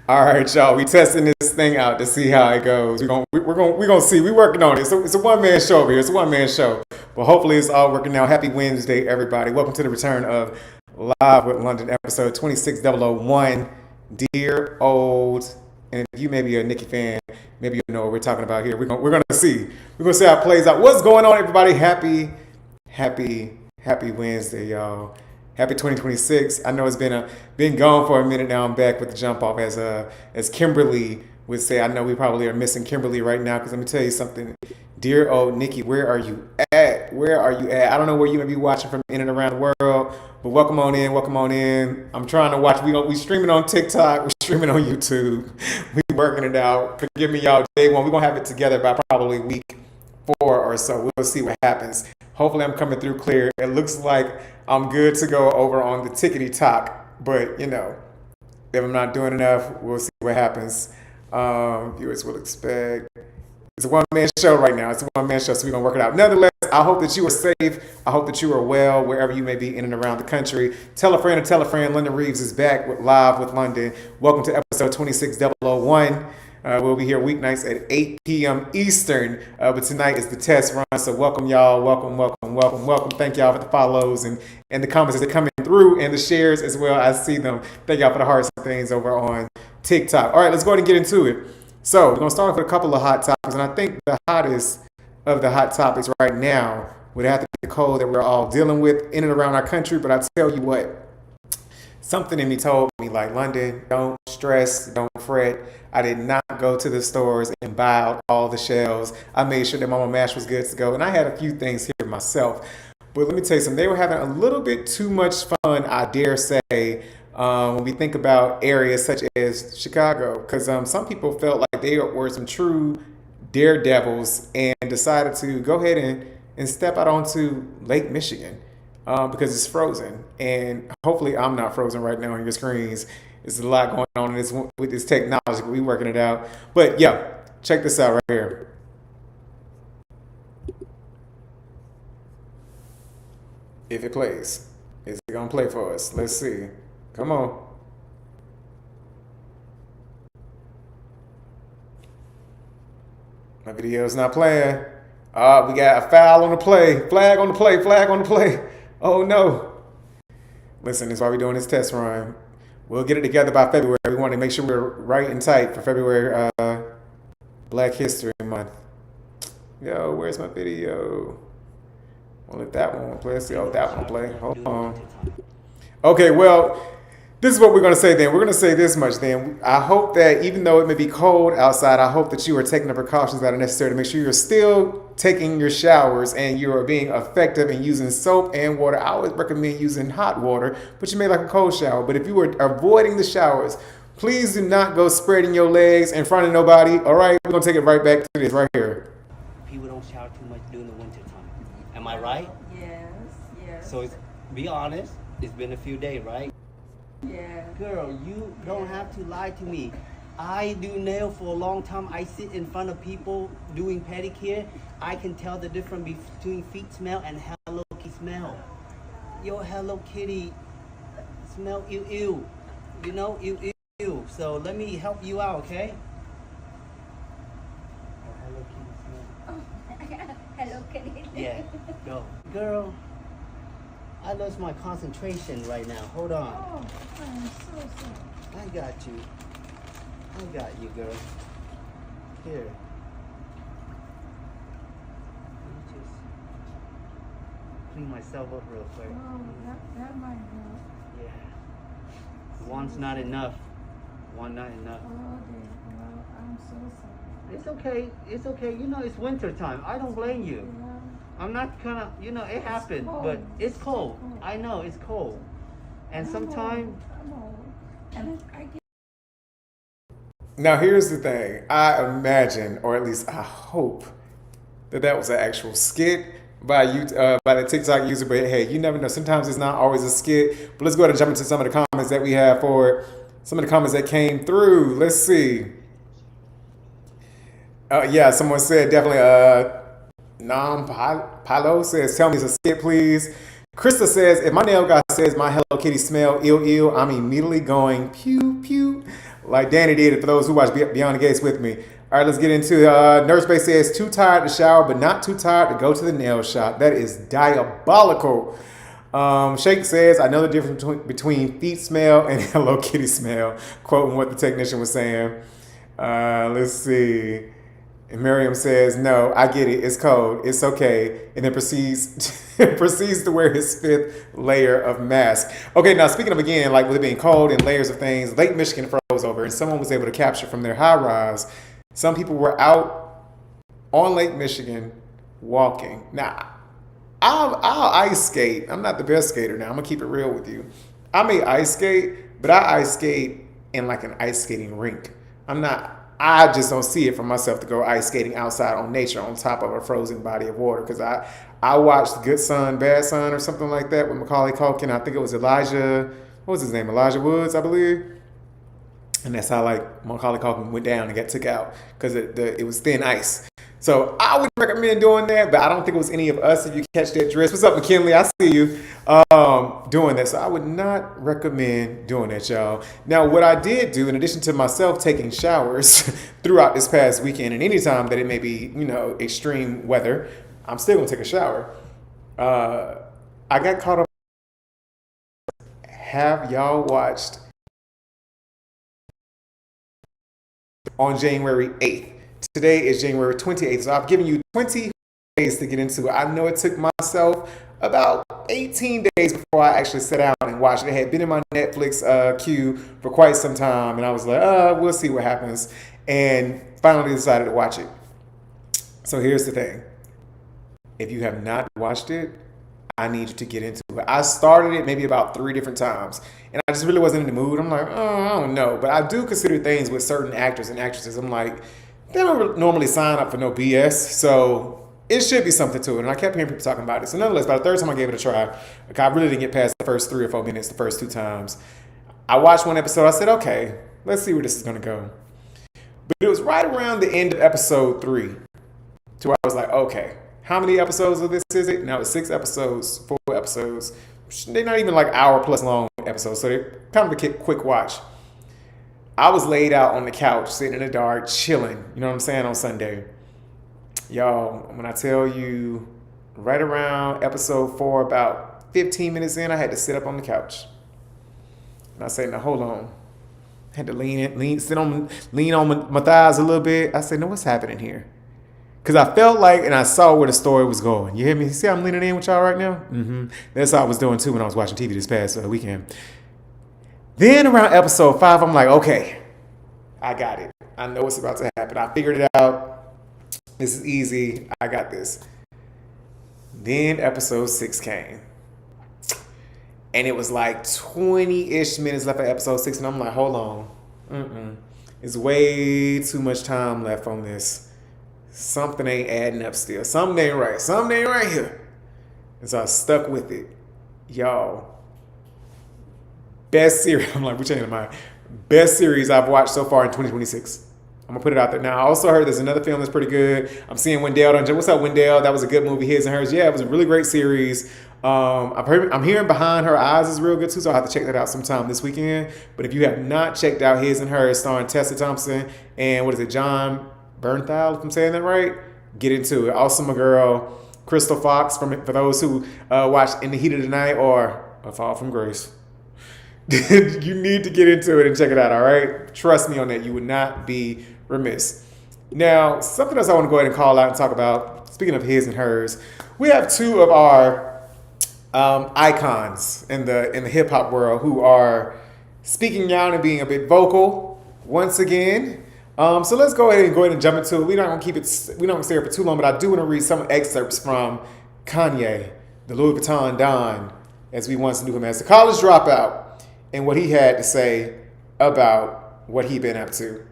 All right, y'all. We testing this thing out to see how it goes. We're gonna see. We working on it. So it's a one man show over here. It's a one man show, but hopefully it's all working out. Happy Wednesday, everybody. Welcome to the return of Live with London, episode 26001. Dear old, and if you may be a Nicki fan, maybe you know what we're talking about here. We're gonna see. We're gonna see how it plays out. What's going on, everybody? Happy Wednesday, y'all. Happy 2026. I know it's been gone for a minute now. I'm back with the jump off as Kimberly would say. I know we probably are missing Kimberly right now because let me tell you something. Dear old Nikki, where are you at? Where are you at? I don't know where you may be watching from in and around the world, but welcome on in. Welcome on in. I'm trying to watch. We streaming on TikTok. We're streaming on YouTube. We working it out. Forgive me, y'all. Day one. We're gonna have it together by probably week 4 or so. We'll see what happens. Hopefully, I'm coming through clear. It looks like I'm good to go over on the tickety talk, but you know, if I'm not doing enough, we'll see what happens. Viewers will expect. It's a one man show right now. It's a one man show, so we're gonna work it out. Nonetheless, I hope that you are safe. I hope that you are well wherever you may be in and around the country. Tell a friend to tell a friend. London Reeves is back with Live with London. Welcome to episode 26001. We'll be here weeknights at 8 p.m. Eastern, but tonight is the test run, so welcome y'all, welcome. Thank y'all for the follows and the comments that are coming through and the shares as well. I see them. Thank y'all for the hearts and things over on TikTok. All right, let's go ahead and get into it. So we're going to start off with a couple of hot topics, and I think the hottest of the hot topics right now would have to be the cold that we're all dealing with in and around our country, but I tell you what, something in me told me, like, London, don't stress, don't fret. I did not go to the stores and buy out all the shelves. I made sure that Mama Mash was good to go, and I had a few things here myself. But let me tell you something, they were having a little bit too much fun, I dare say, when we think about areas such as Chicago, because some people felt like they were some true daredevils and decided to go ahead and step out onto Lake Michigan because it's frozen. And hopefully I'm not frozen right now on your screens. There's a lot going on in this, with this technology. We're working it out. But yeah, check this out right here. If it plays, is it going to play for us? Let's see. Come on. My video's not playing. We got a foul on the play. Flag on the play. Flag on the play. Oh, no. Listen, that's why we're doing this test run. We'll get it together by February. We want to make sure we're right and tight for February, Black History Month. Yo, where's my video? I'll let that one play. Let's see how that one play. Hold on. Okay, well, this is what we're going to say then. We're going to say this much then. I hope that even though it may be cold outside, I hope that you are taking the precautions that are necessary to make sure you're still taking your showers and you are being effective in using soap and water. I always recommend using hot water, but you may like a cold shower. But if you are avoiding the showers, please do not go spreading your legs in front of nobody. All right, we're going to take it right back to this right here. People don't shower too much during the winter time. Am I right? Yes. So be honest, it's been a few days, right? Yeah. Girl, you don't have to lie to me. I do nail for a long time. I sit in front of people doing pedicure. I can tell the difference between feet smell and Hello Kitty smell. Your Hello Kitty smell ew. You know, ew. So let me help you out, okay? Hello Kitty smell. Oh, Hello Kitty. Yeah, go. Girl, I lost my concentration right now. Hold on. Oh, I'm so sorry. I got you, girl. Here. Let me just clean myself up real quick. Oh, that might help. Yeah. One's not enough. One not enough. Oh, dear. Well, I'm so sorry. It's okay. It's okay. You know, it's winter time. I don't blame you. Yeah. I'm not gonna, you know, it happened, cold. but it's cold. It's cold. I know, it's cold. And sometimes... I'm old. And I get... Now, here's the thing. I imagine, or at least I hope, that was an actual skit by the TikTok user. But hey, you never know. Sometimes it's not always a skit. But let's go ahead and jump into some of the comments that we have for it. Some of the comments that came through. Let's see. Yeah, someone said definitely. Nam Palo says, "Tell me it's a skit, please." Krista says, if my nail guy says my Hello Kitty smell ill, I'm immediately going pew pew, like Danny did for those who watch Beyond the Gates with me. All right, let's get into Nurse Bay says, too tired to shower, but not too tired to go to the nail shop. That is diabolical. Shake says, I know the difference between feet smell and Hello Kitty smell, quoting what the technician was saying. Let's see. And Miriam says, no, I get it. It's cold. It's okay. And then proceeds to wear his fifth layer of mask. Okay, now speaking of, again, like with it being cold and layers of things, Lake Michigan froze over and someone was able to capture from their high rise. Some people were out on Lake Michigan walking. Now, I'll ice skate. I'm not the best skater now. I'm going to keep it real with you. I may ice skate, but I ice skate in like an ice skating rink. I just don't see it for myself to go ice skating outside on nature on top of a frozen body of water. Because I watched Good Son, Bad Son or something like that with Macaulay Culkin. I think it was Elijah Woods, I believe. And that's how like Macaulay Culkin went down and got took out because it was thin ice. So I would recommend doing that, but I don't think it was any of us. If you catch that dress, what's up, McKinley? I see you doing that. So I would not recommend doing that, y'all. Now, what I did do, in addition to myself taking showers throughout this past weekend, and anytime that it may be, extreme weather, I'm still gonna take a shower. I got caught up. Have y'all watched on January 8th? Today is January 28th, so I've given you 20 days to get into it. I know it took myself about 18 days before I actually sat down and watched it. It had been in my Netflix queue for quite some time, and I was like, we'll see what happens, and finally decided to watch it. So here's the thing. If you have not watched it, I need you to get into it. I started it maybe about 3 different times, and I just really wasn't in the mood. I'm like, I don't know, but I do consider things with certain actors and actresses. I'm like, they don't normally sign up for no BS, so it should be something to it. And I kept hearing people talking about it. So nonetheless, by the third time I gave it a try, like I really didn't get past the first 3 or 4 minutes the first 2 times. I watched one episode. I said, okay, let's see where this is going to go. But it was right around the end of episode 3 to where I was like, okay, how many episodes of this is it? Now it's 6 episodes, 4 episodes. They're not even like hour plus long episodes, so they're kind of a quick watch. I was laid out on the couch, sitting in the dark, chilling, you know what I'm saying, on Sunday. Y'all, when I tell you, right around episode 4, about 15 minutes in, I had to sit up on the couch. And I said, now hold on. I had to lean on my thighs a little bit. I said, no, what's happening here? Because I felt like, and I saw where the story was going. You hear me? See how I'm leaning in with y'all right now? Mm-hmm. That's how I was doing too when I was watching TV this past weekend. Then around episode 5, I'm like, okay, I got it. I know what's about to happen. I figured it out. This is easy. I got this. Then episode 6 came. And it was like 20-ish minutes left of episode 6. And I'm like, hold on. There's way too much time left on this. Something ain't adding up still. Something ain't right. Something ain't right here. And so I stuck with it. Y'all. Best series. I'm like, we're changing my best series I've watched so far in 2026. I'm gonna put it out there. Now, I also heard there's another film that's pretty good. I'm seeing Wendell. What's up, Wendell? That was a good movie, His and Hers. Yeah, it was a really great series. I'm hearing Behind Her Eyes is real good too, so I'll have to check that out sometime this weekend. But if you have not checked out His and Hers, starring Tessa Thompson and John Bernthal, if I'm saying that right, get into it. Also, my girl Crystal Fox, for those who watched In the Heat of the Night or A Fall from Grace. You need to get into it and check it out, all right? Trust me on that. You would not be remiss. Now, something else I want to go ahead and call out and talk about, speaking of His and Hers, we have 2 of our icons in the hip-hop world who are speaking out and being a bit vocal once again. So let's go ahead and jump into it. We're not going to stay here for too long, but I do want to read some excerpts from Kanye, the Louis Vuitton Don, as we once knew him as, the college dropout, and what he had to say about what he'd been up to.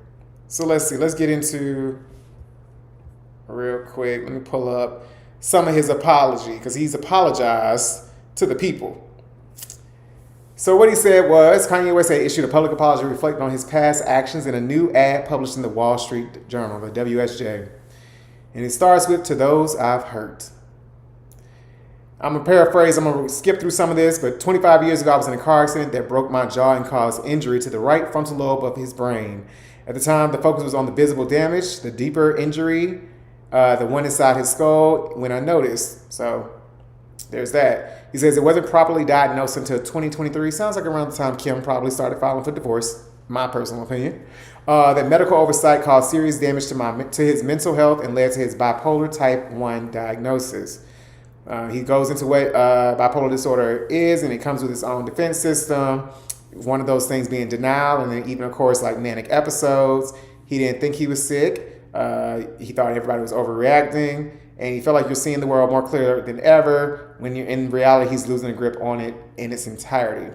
So let's see. Let's get into real quick. Let me pull up some of his apology, because he's apologized to the people. So what he said was, Kanye West had issued a public apology reflecting on his past actions in a new ad published in the Wall Street Journal, the WSJ. And it starts with, "To those I've hurt. I'm going to paraphrase. I'm going to skip through some of this, but 25 years ago, I was in a car accident that broke my jaw and caused injury to the right frontal lobe of his brain. At the time, the focus was on the visible damage, the deeper injury, the one inside his skull, when I noticed. So there's that. He says it wasn't properly diagnosed until 2023. Sounds like around the time Kim probably started filing for divorce, my personal opinion. That medical oversight caused serious damage to his mental health and led to his bipolar type 1 diagnosis. He goes into what bipolar disorder is, and it comes with its own defense system. One of those things being denial, and then even, of course, like manic episodes. He didn't think he was sick. He thought everybody was overreacting, and he felt like you're seeing the world more clear than ever, when you're in reality, he's losing a grip on it in its entirety.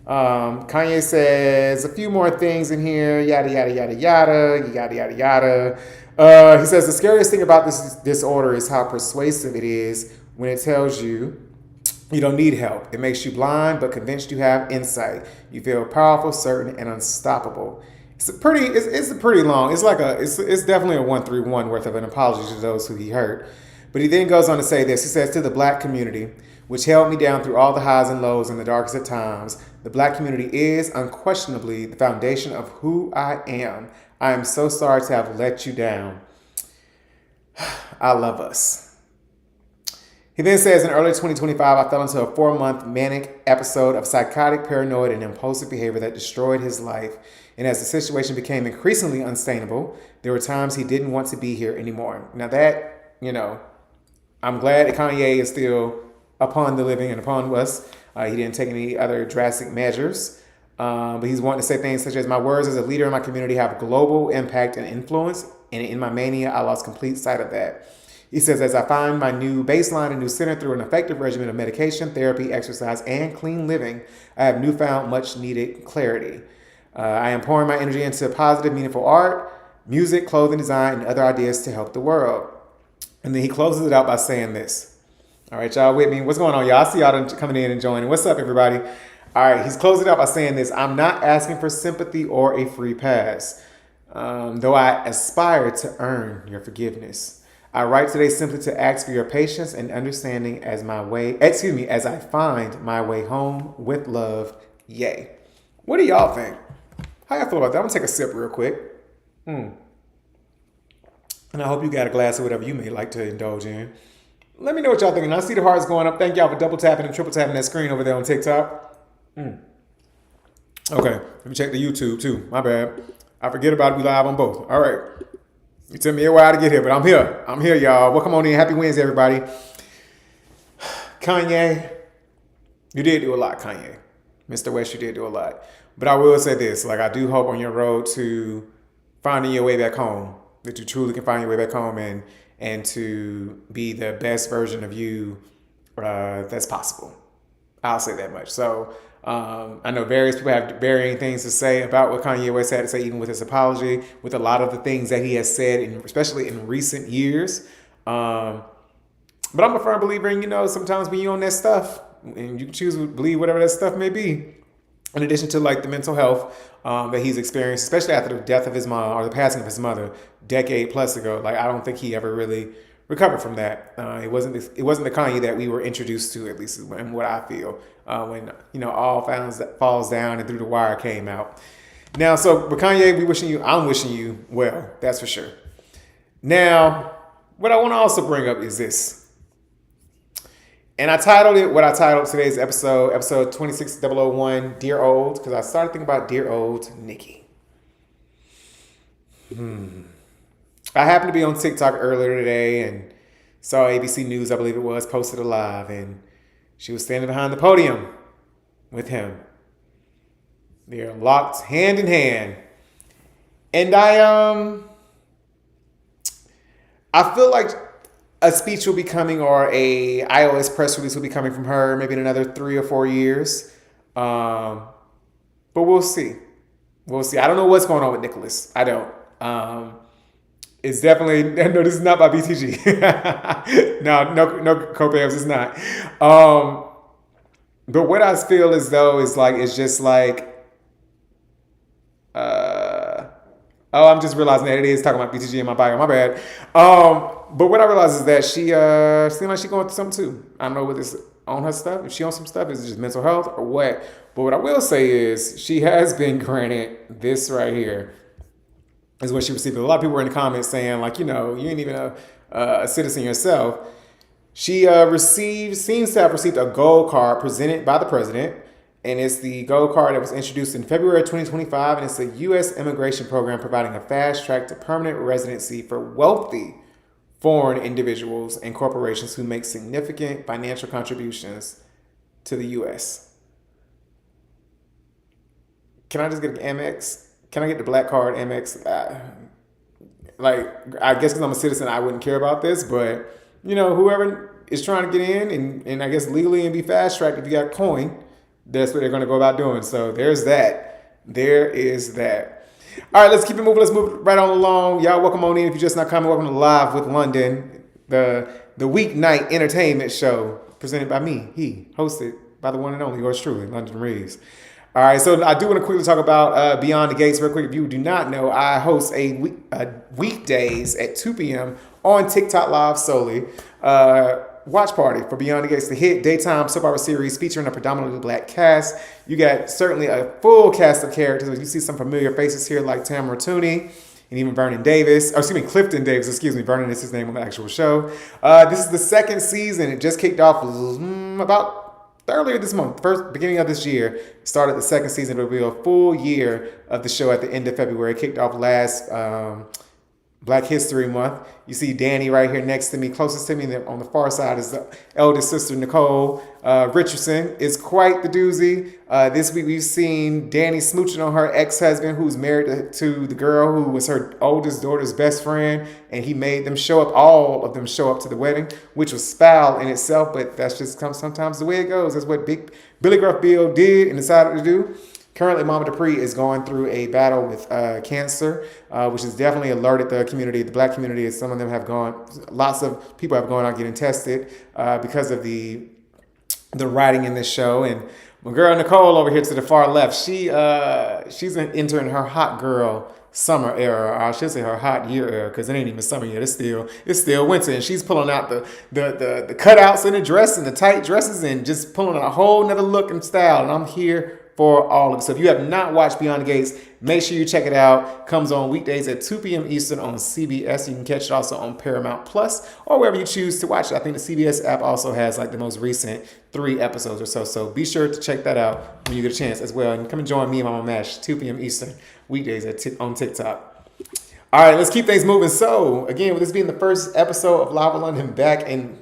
Kanye says a few more things in here, yada, yada, yada, yada, yada, yada, yada. He says the scariest thing about this disorder is how persuasive it is when it tells you you don't need help. It makes you blind, but convinced you have insight. You feel powerful, certain, and unstoppable. It's a pretty long. It's definitely a 131 worth of an apology to those who he hurt. But he then goes on to say this. He says, to the black community, which held me down through all the highs and lows and the darkest of times, the black community is unquestionably the foundation of who I am. I am so sorry to have let you down. I love us. He then says, in early 2025, I fell into a 4-month manic episode of psychotic, paranoid, and impulsive behavior that destroyed his life. And as the situation became increasingly unsustainable, there were times he didn't want to be here anymore. Now that, I'm glad that Kanye is still upon the living and upon us. He didn't take any other drastic measures. But he's wanting to say things such as, my words as a leader in my community have global impact and influence. And in my mania, I lost complete sight of that. He says, as I find my new baseline and new center through an effective regimen of medication, therapy, exercise, and clean living, I have newfound much needed clarity. I am pouring my energy into positive, meaningful art, music, clothing design, and other ideas to help the world. And then he closes it out by saying this. All right, y'all with me? What's going on, y'all? I see y'all coming in and joining. What's up, everybody? All right, he's closing it out by saying this. I'm not asking for sympathy or a free pass, though I aspire to earn your forgiveness. I write today simply to ask for your patience and understanding as I find my way home with love. Yay. What do y'all think? How y'all feel about that? I'm gonna take a sip real quick. And I hope you got a glass of whatever you may like to indulge in. Let me know what y'all thinking. I see the hearts going up. Thank y'all for double tapping and triple tapping that screen over there on TikTok. Okay, let me check the YouTube too. My bad. I forget about it. We live on both. All right. It took me a while to get here, but I'm here. I'm here, y'all. Welcome on in. Happy Wednesday, everybody. Kanye, you did do a lot, Kanye. Mr. West, you did do a lot. But I will say this, I do hope on your road to finding your way back home, that you truly can find your way back home and to be the best version of you that's possible. I'll say that much. So I know various people have varying things to say about what Kanye West had to say, even with his apology, with a lot of the things that he has said, especially in recent years. But I'm a firm believer in, sometimes when you're on that stuff, and you can choose to believe whatever that stuff may be, in addition to the mental health that he's experienced, especially after the death of his mom or the passing of his mother decade plus ago. I don't think he ever really recovered from that. It wasn't the Kanye that we were introduced to, at least in what I feel, when all falls down and Through the Wire came out. Now, so with Kanye, I'm wishing you well, that's for sure. Now, what I want to also bring up is this. And I titled it what I titled today's episode 26001, Dear Old, because I started thinking about dear old Nikki. I happened to be on TikTok earlier today and saw ABC News, I believe it was, posted a live, and she was standing behind the podium with him. They're locked hand in hand. And I feel like a speech will be coming, or a iOS press release will be coming from her maybe in another 3 or 4 years. But we'll see. We'll see. I don't know what's going on with Nicholas. I don't. It's definitely, no, this is not by BTG. no co-pams, it's not. But what I feel as though is it's just Oh, I'm just realizing that it is talking about BTG in my bio. My bad. But what I realized is that she seemed like she going through something too. I don't know what this on her stuff. If she on some stuff, is it just mental health or what? But what I will say is she has been granted this right here. Is what she received. A lot of people were in the comments saying like, you ain't even a citizen yourself. She seems to have received a gold card presented by the president. And it's the gold card that was introduced in February 2025. And it's a U.S. immigration program providing a fast track to permanent residency for wealthy foreign individuals and corporations who make significant financial contributions to the U.S. Can I just get an Amex? Can I get the black card Amex? I guess because I'm a citizen, I wouldn't care about this. But, whoever is trying to get in and I guess legally and be fast tracked, if you got coin, that's what they're going to go about doing. So there's that. There is that. All right, let's keep it moving. Let's move right on along. Y'all welcome on in. If you're just not coming, welcome to Live with London, the weeknight entertainment show presented by me, hosted by the one and only yours truly, London Reeves. All right, so I do want to quickly talk about Beyond the Gates real quick. If you do not know, I host weekdays at 2 p.m. on TikTok Live solely. Watch party for Beyond the Gates, the hit daytime soap opera series featuring a predominantly black cast. You got certainly a full cast of characters. You see some familiar faces here like Tamara Tooney and even Clifton Davis. Vernon is his name on the actual show. This is the second season. It just kicked off about earlier this month, beginning of this year. Started the second season. It'll be a full year of the show at the end of February. It kicked off last Black History Month. You see Danny right here next to me, closest to me on the far side is the eldest sister, Nicole Richardson. Is quite the doozy. This week we've seen Danny smooching on her ex-husband who's married to the girl who was her oldest daughter's best friend, and he made them all of them show up to the wedding, which was foul in itself, but that's just sometimes the way it goes. That's what Billy Gruff Bill did and decided to do. Currently, Mama Dupree is going through a battle with cancer, which has definitely alerted the community, the black community, as some of them lots of people have gone out getting tested because of the writing in this show. And my girl Nicole over here to the far left, she's entering her hot girl summer era, or I should say her hot year era, because it ain't even summer yet. It's still winter, and she's pulling out the cutouts in the dress and the tight dresses and just pulling out a whole nother look and style. And I'm here for all of it. So if you have not watched Beyond the Gates, make sure you check it out. Comes on weekdays at 2 p.m. Eastern on CBS. You can catch it also on Paramount Plus or wherever you choose to watch it. I think the CBS app also has the most recent 3 episodes or so. So be sure to check that out when you get a chance as well. And come and join me and Mama Mash 2 p.m. Eastern weekdays on TikTok. All right, let's keep things moving. So again, with this being the first episode of Live with London back in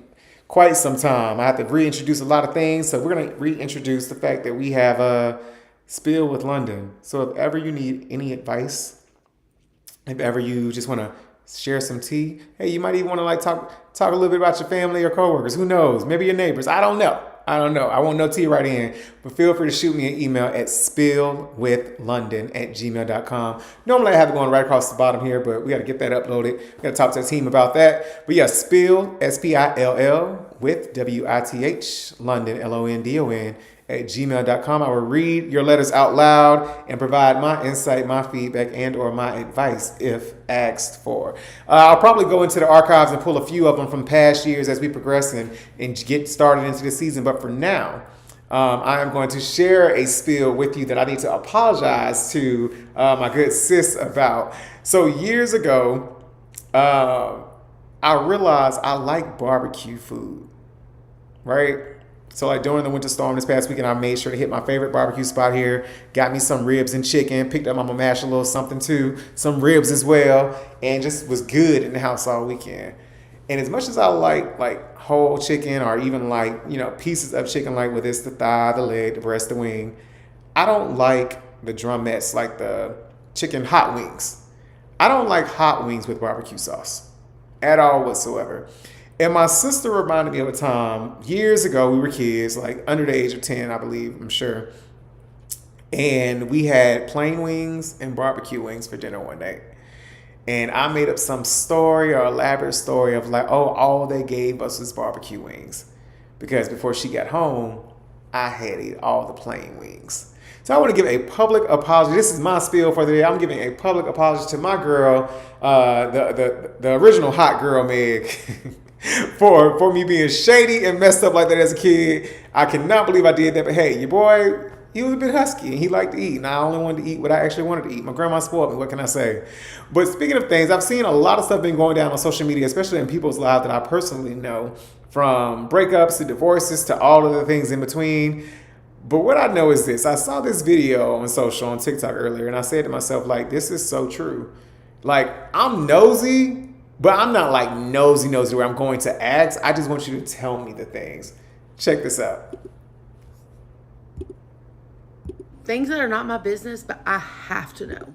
quite some time, I have to reintroduce a lot of things. So we're going to reintroduce the fact that we have a Spill with London. So if ever you need any advice, if ever you just want to share some tea, hey, you might even want to talk a little bit about your family or coworkers. Who knows? Maybe your neighbors. I don't know. I won't know tea right in. But feel free to shoot me an email at spillwithlondon@gmail.com. Normally I have it going right across the bottom here, but we got to get that uploaded. We got to talk to the team about that. But yeah, spill, SPILL, with WITH, London, LONDON, @gmail.com. I will read your letters out loud and provide my insight, my feedback, and or my advice if asked for. I'll probably go into the archives and pull a few of them from past years as we progress and get started into the season. But for now, I am going to share a spill with you that I need to apologize to my good sis about. So years ago, I realized I like barbecue food, right? So during the winter storm this past weekend, I made sure to hit my favorite barbecue spot here. Got me some ribs and chicken. Picked up Mama Mash a little something too. Some ribs as well. And just was good in the house all weekend. And as much as I like whole chicken or even pieces of chicken, like whether it's the thigh, the leg, the breast, the wing, I don't like the drumettes, like the chicken hot wings. I don't like hot wings with barbecue sauce at all whatsoever. And my sister reminded me of a time years ago, we were kids, under the age of 10, I believe, I'm sure. And we had plain wings and barbecue wings for dinner one day. And I made up some story or elaborate story of all they gave us was barbecue wings. Because before she got home, I had ate all the plain wings. So I want to give a public apology. This is my spiel for the day. I'm giving a public apology to my girl, the original hot girl, Meg, for me being shady and messed up like that as a kid. I cannot believe I did that. But hey, your boy, he was a bit husky and he liked to eat. And I only wanted to eat what I actually wanted to eat. My grandma spoiled me. What can I say? But speaking of things, I've seen a lot of stuff been going down on social media, especially in people's lives that I personally know, from breakups to divorces to all of the things in between. But what I know is this. I saw this video on social, on TikTok earlier, and I said to myself, like, this is so true. Like, I'm nosy, but I'm not like nosy where I'm going to ask. I just want you to tell me the things. Check this out. Things that are not my business, but I have to know.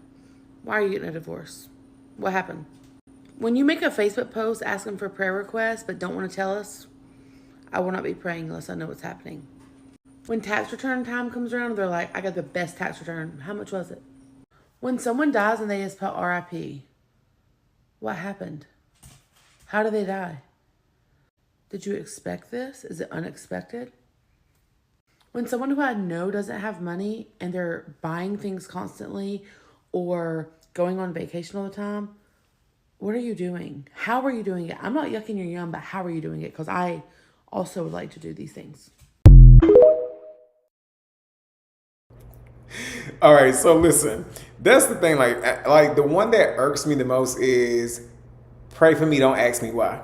Why are you getting a divorce? What happened? When you make a Facebook post asking for prayer requests but don't want to tell us, I will not be praying unless I know what's happening. When tax return time comes around, they're like, I got the best tax return. How much was it? When someone dies and they just put RIP, what happened? How did they die? Did you expect this? Is it unexpected? When someone who I know doesn't have money and they're buying things constantly or going on vacation all the time, what are you doing? How are you doing it? I'm not yucking your yum, but how are you doing it? Because I also would like to do these things. All right, so listen, that's the thing. Like the one that irks me the most is pray for me, don't ask me why.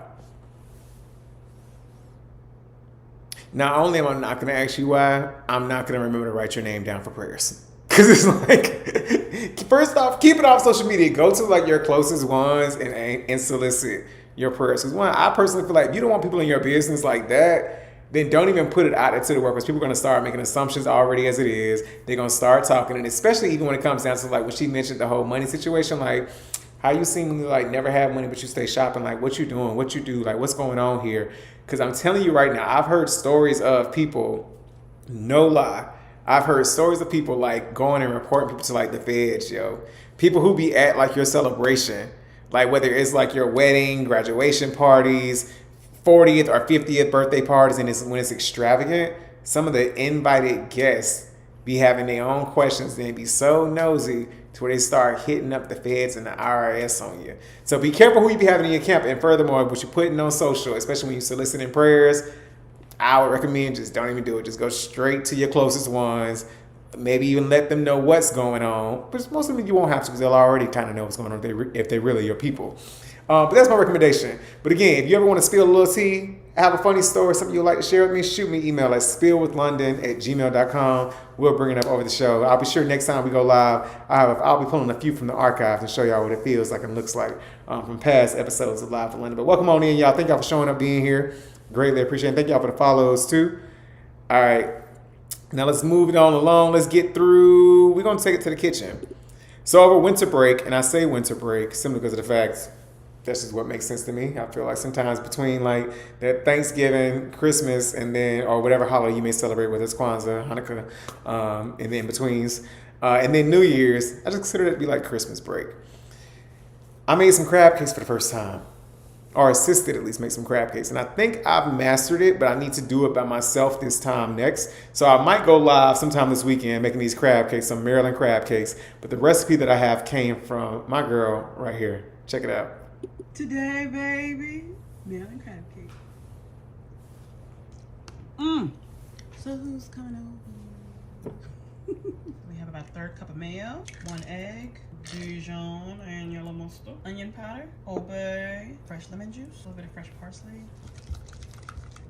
Not only am I not going to ask you why, I'm not going to remember to write your name down for prayers. Because it's like, first off, keep it off social media. Go to like your closest ones and solicit your prayers. Because one, I personally feel like if you don't want people in your business like that, then don't even put it out into the world, because people are going to start making assumptions already as it is. They're going to start talking. And especially even when it comes down to like when she mentioned the whole money situation, like how you seemingly like never have money, but you stay shopping. Like what you doing, what you do, like what's going on here? Because I'm telling you right now, I've heard stories of people, no lie, I've heard stories of people like going and reporting people to like the feds, yo. People who be at like your celebration, like whether it's like your wedding, graduation parties, 40th or 50th birthday parties, and when it's extravagant, some of the invited guests be having their own questions and they be so nosy to where they start hitting up the feds and the IRS on you. So be careful who you be having in your camp. And furthermore, what you're putting on social, especially when you're soliciting prayers, I would recommend just don't even do it. Just go straight to your closest ones. Maybe even let them know what's going on. But most of them you won't have to, because they'll already kind of know what's going on if they're really your people. But that's my recommendation. But again, if you ever want to spill a little tea, have a funny story, something you'd like to share with me, shoot me an email at spillwithlondon@gmail.com. We'll bring it up over the show. I'll be sure next time we go live, I'll be pulling a few from the archive to show y'all what it feels like and looks like from past episodes of Live from London. But welcome on in, y'all. Thank y'all for showing up, being here. Greatly appreciate it. Thank y'all for the follows, too. All right. Now let's move it on along. Let's get through. We're going to take it to the kitchen. So over winter break, and I say winter break simply because of the fact that's just what makes sense to me. I feel like sometimes between like that Thanksgiving, Christmas, and then or whatever holiday you may celebrate, whether it's Kwanzaa, Hanukkah, and the in-betweens, and then New Year's, I just consider it to be like Christmas break. I made some crab cakes for the first time, or assisted at least make some crab cakes, and I think I've mastered it, but I need to do it by myself this time next. So I might go live sometime this weekend making these crab cakes, some Maryland crab cakes, but the recipe that I have came from my girl right here. Check it out. Today, baby, Maryland crab cake. So who's coming over? We have about a third cup of mayo, 1 egg, Dijon and yellow mustard, onion powder, Old Bay, fresh lemon juice, a little bit of fresh parsley.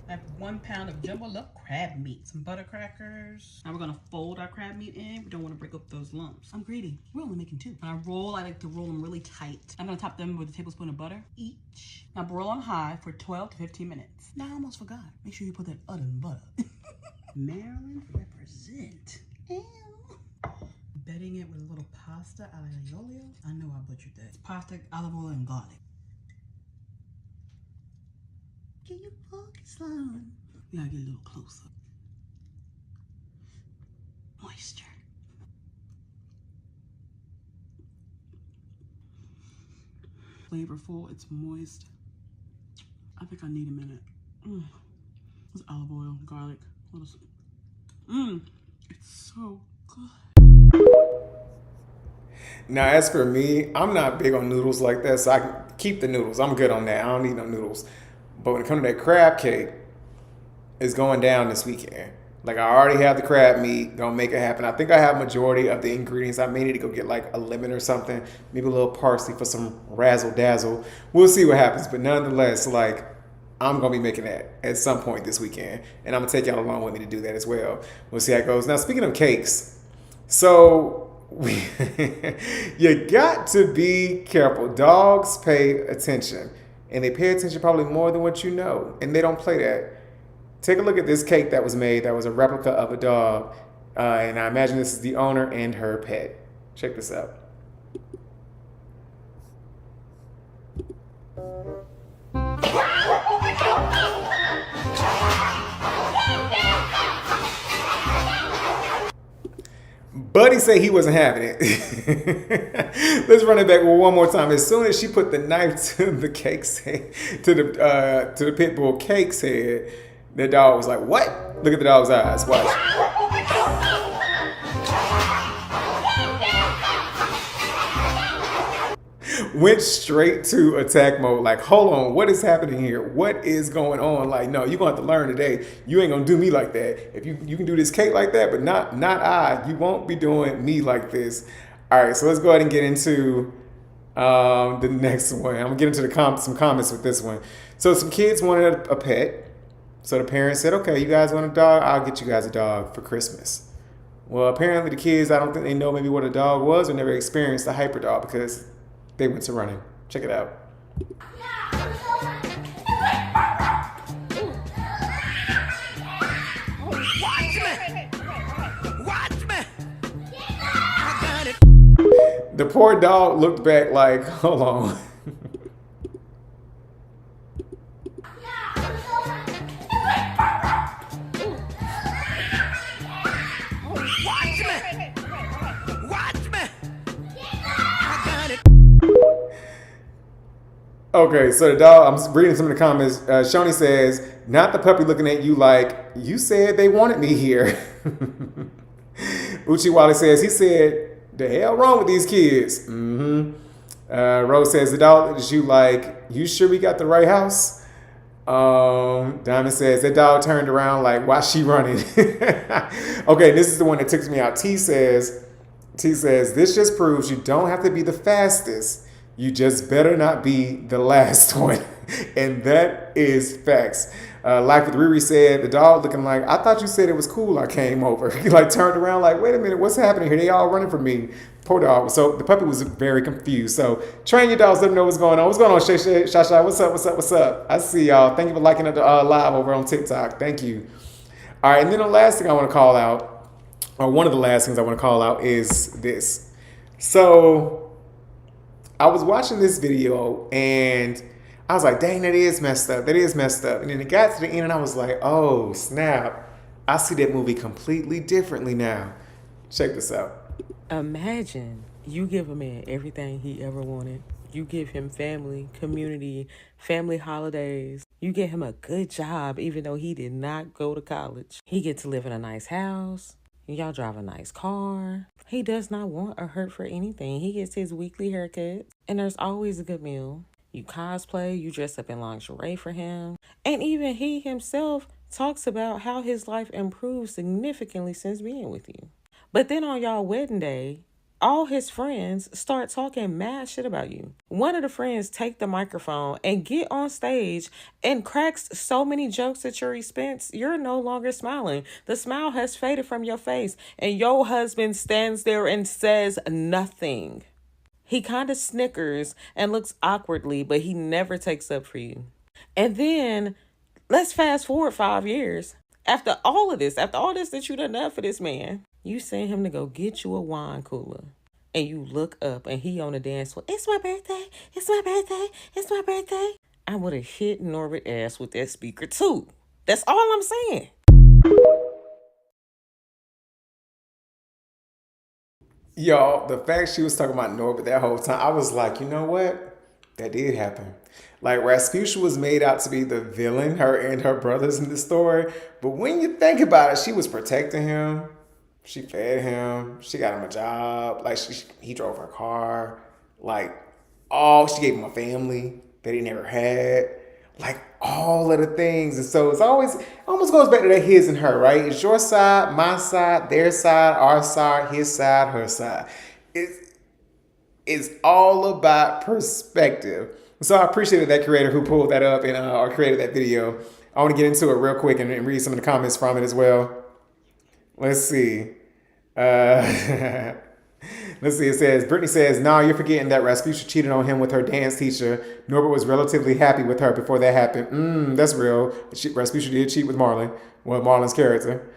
I have 1 pound of jumbo love crab meat, some butter crackers. Now we're gonna fold our crab meat in. We don't wanna break up those lumps. I'm greedy. We're only making 2. When I roll, I like to roll them really tight. I'm gonna top them with a tablespoon of butter each. Now broil on high for 12 to 15 minutes. Now I almost forgot. Make sure you put that udder in butter. Maryland represent. Ew. Bedding it with a little pasta alla olio. I know I butchered that. It's pasta, olive oil, and garlic. Can you focus on? We gotta get a little closer. Moisture. Flavorful, it's moist. I think I need a minute. It's olive oil, garlic, a little. It's so Now, as for me, I'm not big on noodles like that, so I can keep the noodles. I'm good on that. I don't need no noodles. But when it comes to that crab cake, it's going down this weekend. Like, I already have the crab meat, gonna make it happen. I think I have majority of the ingredients. I may need to go get like a lemon or something, maybe a little parsley for some razzle dazzle. We'll see what happens. But nonetheless, like, I'm gonna be making that at some point this weekend, and I'm gonna take y'all along with me to do that as well. We'll see how it goes. Now, speaking of cakes, so you got to be careful. Dogs pay attention, and they pay attention probably more than what you know, and they don't play that. Take a look at this cake that was made that was a replica of a dog, and I imagine this is the owner and her pet. Check this out. Buddy said he wasn't having it. Let's run it back one more time. As soon as she put the knife to the cake's head, to the pit bull cake's head, the dog was like, "What?" Look at the dog's eyes. Watch. Went straight to attack mode. Like, hold on, what is happening here? What is going on? Like, no, you're gonna have to learn today. You ain't gonna do me like that. If you can do this cake like that, but not I. You won't be doing me like this. All right, so let's go ahead and get into the next one. I'm gonna get into some comments with this one. So some kids wanted a pet. So the parents said, "Okay, you guys want a dog? I'll get you guys a dog for Christmas." Well, apparently the kids, I don't think they know maybe what a dog was or never experienced a hyper dog because they went to running. Check it out. The poor dog looked back like, hold on. Okay, so the dog, I'm reading some of the comments. Shoni says, "Not the puppy looking at you like, you said they wanted me here." Uchiwale says, he said, "The hell wrong with these kids?" Rose says, "The dog is you like, you sure we got the right house?" Diamond says, "That dog turned around like, why she running?" Okay, this is the one that ticks me out. T says, "This just proves you don't have to be the fastest. You just better not be the last one." And that is facts. Life with Riri said, "The dog looking like, I thought you said it was cool I came over." He like turned around like, wait a minute, what's happening here? They all running from me. Poor dog. So the puppy was very confused. So train your dogs, let them know what's going on. What's going on, Shay? Shasha? What's up? I see y'all. Thank you for liking the live over on TikTok. Thank you. All right, and then the last thing I want to call out, or one of the last things I want to call out is this. So I was watching this video and I was like, dang, that is messed up. That is messed up. And then it got to the end and I was like, oh, snap. I see that movie completely differently now. Check this out. Imagine you give a man everything he ever wanted. You give him family, community, family holidays. You get him a good job even though he did not go to college. He gets to live in a nice house. Y'all drive a nice car. He does not want or hurt for anything. He gets his weekly haircut, and there's always a good meal. You cosplay, you dress up in lingerie for him. And even he himself talks about how his life improved significantly since being with you. But then on y'all wedding day, all his friends start talking mad shit about you. One of the friends take the microphone and get on stage and cracks so many jokes at your expense, you're no longer smiling. The smile has faded from your face, and your husband stands there and says nothing. He kind of snickers and looks awkwardly, but he never takes up for you. And then let's fast forward 5 years. After all this that you done for this man, you send him to go get you a wine cooler. And you look up and he on the dance floor. It's my birthday. It's my birthday. It's my birthday. I would have hit Norbert ass with that speaker too. That's all I'm saying. Y'all, the fact she was talking about Norbert that whole time, I was like, you know what? That did happen. Like, Rasputia was made out to be the villain, her and her brothers in the story. But when you think about it, she was protecting him. She fed him. She got him a job. Like he drove her car. Like she gave him a family that he never had. Like all of the things. And so it almost goes back to that his and her, right? It's your side, my side, their side, our side, his side, her side. It's all about perspective. So I appreciated that creator who pulled that up and or created that video. I want to get into it real quick and read some of the comments from it as well. Let's see. Let's see. It says, Brittany says, "No, you're forgetting that Rasputia cheated on him with her dance teacher. Norbert was relatively happy with her before that happened." That's real. Rasputia did cheat with Marlon. Well, Marlon's character.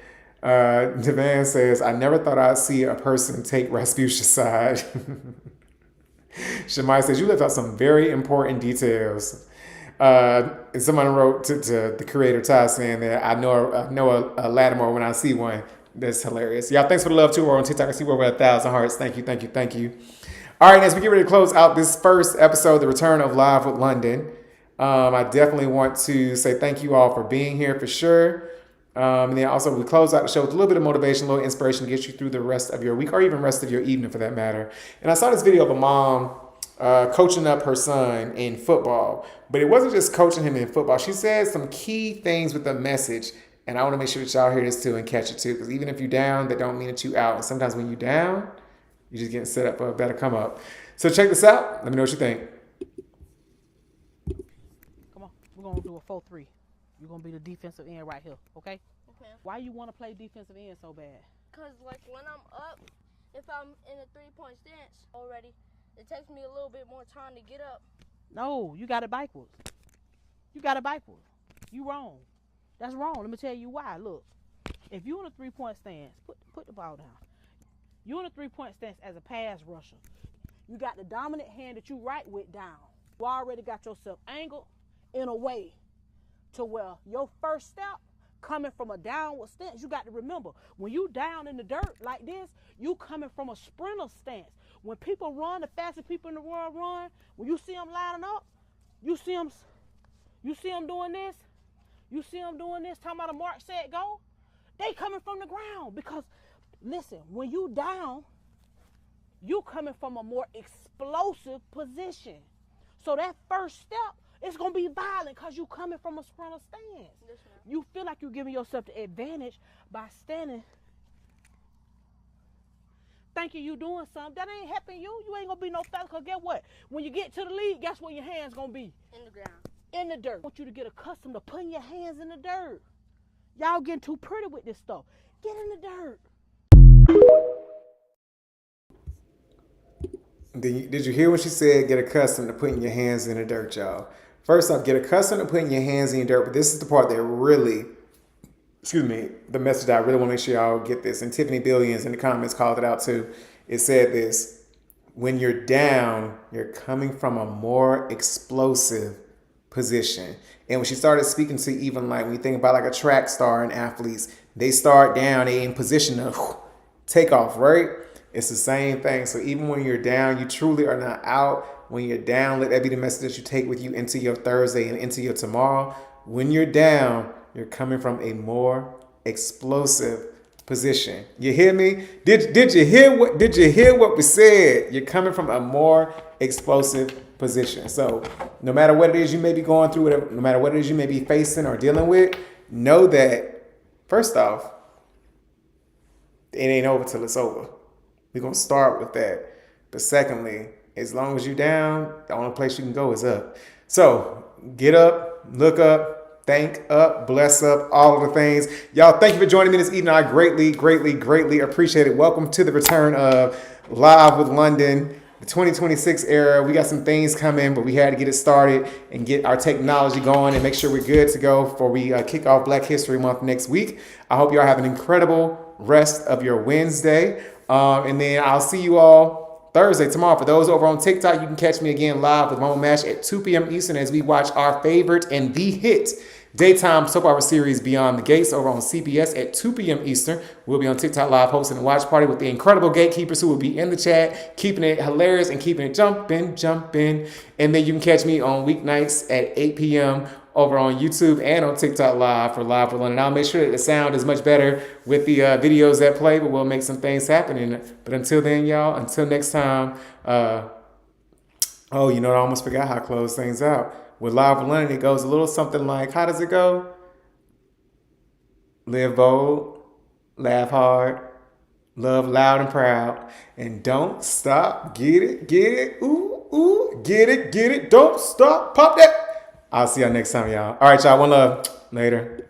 Devan says, "I never thought I'd see a person take Rasputia's side." Shamai says, "You left out some very important details." And someone wrote to the creator, Ty, saying that I know a Lattimore when I see one. That's hilarious. Y'all, thanks for the love too. We're on TikTok. I see we're over 1,000 hearts. Thank you. All right, as we get ready to close out this first episode, the return of Live with London, I definitely want to say thank you all for being here for sure. And then also we close out the show with a little bit of motivation, a little inspiration to get you through the rest of your week or even rest of your evening for that matter. And I saw this video of a mom coaching up her son in football, but it wasn't just coaching him in football. She said some key things with the message. And I want to make sure that y'all hear this too and catch it too. Because even if you're down, that don't mean that you out. And sometimes when you're down, you're just getting set up for a better come up. So check this out. Let me know what you think. Come on. We're going to do a 4-3. You're going to be the defensive end right here, okay? Okay. Why you want to play defensive end so bad? Because, like, when I'm up, if I'm in a three-point stance already, it takes me a little bit more time to get up. No, you got it backwards. You wrong. That's wrong. Let me tell you why. Look, if you in a three-point stance, put the ball down. You in a three-point stance as a pass rusher. You got the dominant hand that you right with down. You already got yourself angled in a way to where your first step coming from a downward stance. You got to remember, when you down in the dirt like this, you coming from a sprinter stance. When people run, the fastest people in the world run, when you see them lining up, you see them doing this. You see them doing this, talking about a mark, set, go. They coming from the ground because, listen, when you down, you coming from a more explosive position. So that first step, it's going to be violent because you coming from a sprinter stance. Yes, You feel like you're giving yourself the advantage by standing thinking you doing something. That ain't helping you. You ain't going to be no fast because guess what? When you get to the league, guess where your hands going to be? in the ground. In the dirt. I want you to get accustomed to putting your hands in the dirt. Y'all getting too pretty with this stuff. Get in the dirt. Did you hear what she said? Get accustomed to putting your hands in the dirt, y'all. First off, get accustomed to putting your hands in the dirt. But this is the part that really, the message I really want to make sure y'all get this. And Tiffany Billions in the comments called it out too. It said this: when you're down, you're coming from a more explosive position. And when she started speaking to even like when you think about like a track star and athletes, they start down, they in position to take off, right? It's the same thing. So even when you're down, you truly are not out. When you're down, let that be the message that you take with you into your Thursday and into your tomorrow. When you're down, you're coming from a more explosive position. You hear me? Did you hear what we said? You're coming from a more explosive position. So no matter what it is you may be going through, no matter what it is you may be facing or dealing with, know that first off, it ain't over till it's over. We're going to start with that. But secondly, as long as you're down, the only place you can go is up. So get up, look up, thank up, bless up, all of the things. Y'all, thank you for joining me this evening. I greatly appreciate it. Welcome to the return of Live with London, the 2026 era. We got some things coming, but we had to get it started and get our technology going and make sure we're good to go before we kick off Black History Month next week. I hope y'all have an incredible rest of your Wednesday. And then I'll see you all Thursday, tomorrow. For those over on TikTok, you can catch me again live with Mama Mash at 2 p.m. Eastern as we watch our favorite and the hit daytime soap opera series Beyond the Gates over on CBS at 2 p.m. Eastern. We'll be on TikTok live hosting a watch party with the incredible gatekeepers who will be in the chat, keeping it hilarious and keeping it jumping. And then you can catch me on weeknights at 8 p.m. over on YouTube and on TikTok Live for Live for London. I'll make sure that the sound is much better with the videos that play, but we'll make some things happen. But until then, y'all, until next time, oh, you know, I almost forgot how to close things out. With Live for London, it goes a little something like, how does it go? Live bold, laugh hard, love loud and proud, and don't stop. Get it, ooh, ooh, get it, don't stop, pop that. I'll see y'all next time, y'all. All right, y'all, one love. Later.